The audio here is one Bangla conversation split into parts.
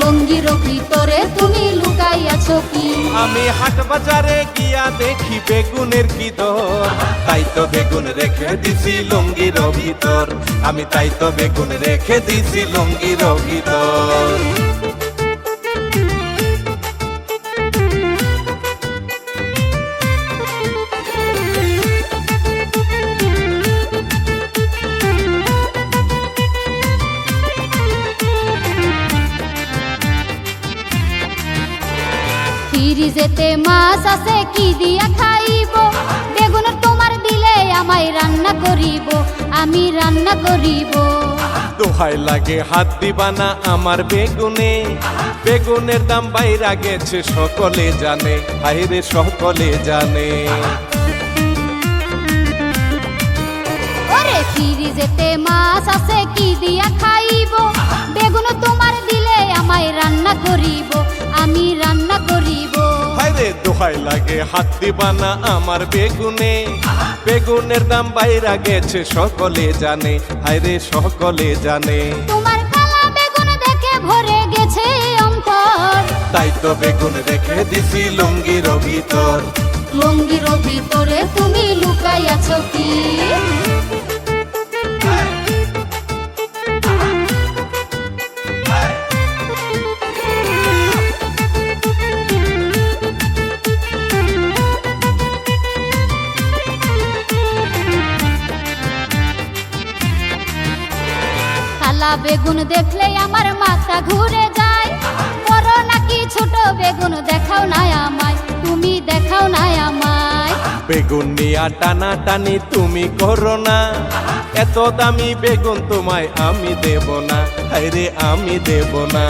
লুঙ্গির ভিতরে তুমি লুকাইয়াছো কি? আমি হাট বাজারে গিয়া দেখি বেগুনের কি দর, তাই তো বেগুন রেখে দিছি লুঙ্গির ভিতর। আমি তাই তো বেগুন রেখে দিছি লুঙ্গির ভিতর। ফ্রিজেতে মাছ আছে কি দিয়া খাইব? বেগুন তোমার দিলে আমায় রান্না করিব, আমি রান্না করিব। দোহাই লাগে হাত দিবা না আমার বেগুনে, বেগুনের দাম বাইরা গেছে সকলে জানে, হায়রে সকলে জানে। ওরে ফ্রিজেতে মাছ আছে কি দিয়া খাইব? বেগুন তোমার দিলে আমায় রান্না করিব, আমি রান্না করিব। হায়রে দোহাই লাগে হাত দিবা না আমার বেগুনে, বেগুনের দাম বাইরা গেছে সকলে জানে, হায়রে সকলে জানে। তোমার কালা বেগুন দেখে ভরে গেছে অন্তর, তাই তো বেগুন রেখে দিছি লুঙ্গির ভিতর। লুঙ্গির ভিতরে তুমি লুকাইয়াছো কি? কালা বেগুন দেখলে আমার মাথা ঘুরে যায়, বড় নাকি ছোট বেগুন দেখাও না আমায়, তুমি দেখাও না আমায়। বেগুন নিয়া টানা টানি তুমি করো না, এত দামি বেগুন তোমায় আমি দেব না, হায়রে আমি দেব না।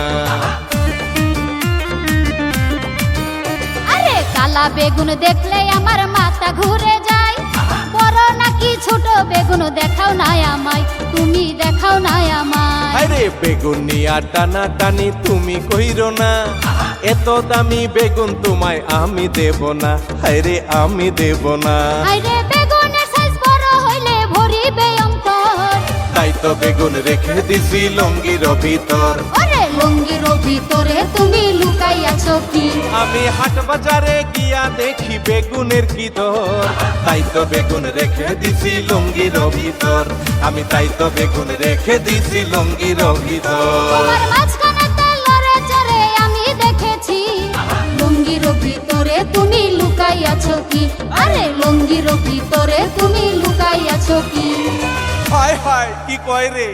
আরে কালা বেগুন দেখলে আমার মাথা ঘুরে যায়, বড় নাকি ছোট বেগুন দেখাও না আমায়, তুমি দেখাও না আমায়। হায়রে বেগুন নিয়া টানা টানি তুমি কইরো না, এত দামি বেগুন তোমায় আমি দেব না, হায়রে আমি দেব না। আরে বেগুনের সাইজ বড় হইলে ভরিবে অন্তর, তাই তো বেগুন রেখে দিছি লুঙ্গির ভিতর। ওরে লুঙ্গির ভিতরে তুমি লুকাইয়াছো কি? আমি হাট বাজারে গিয়া দেখি বেগুনের কি দর, তাই তো বেগুন রেখে দিছি লুঙ্গির ভিতর। আমি তাই তো বেগুন রেখে দিছি লুঙ্গির ভিতর। তোমার মাঝখানে তেল লড়ে চড়ে আমি দেখেছি, লুঙ্গির ভিতরে তুমি লুকাইয়াছো কি? আরে লুঙ্গির ভিতরে তুমি লুকাইয়াছো কি? হায় হায় কি কয় রে।